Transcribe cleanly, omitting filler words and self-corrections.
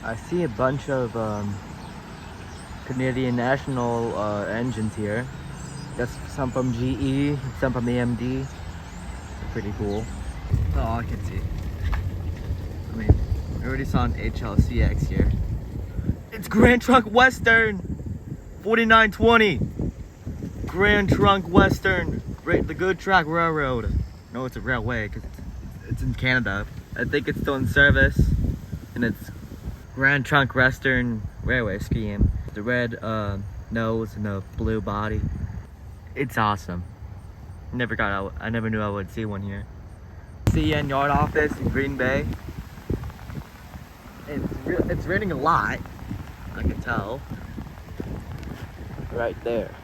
I see a bunch of Canadian national engines here. That's some from GE, some from AMD. They're pretty cool. That's all I can see. I mean, I already saw an HLCX here. It's Grand Trunk Western 4920. Grand Trunk Western, the Good Track Railroad. No, it's a railway because it's in Canada. I think it's still in service, and it's Grand Trunk Western Railway Scheme. The red nose and the blue body. It's awesome. I never knew I would see one here. CN Yard Office in Green Bay. It's raining a lot. I can tell. Right there.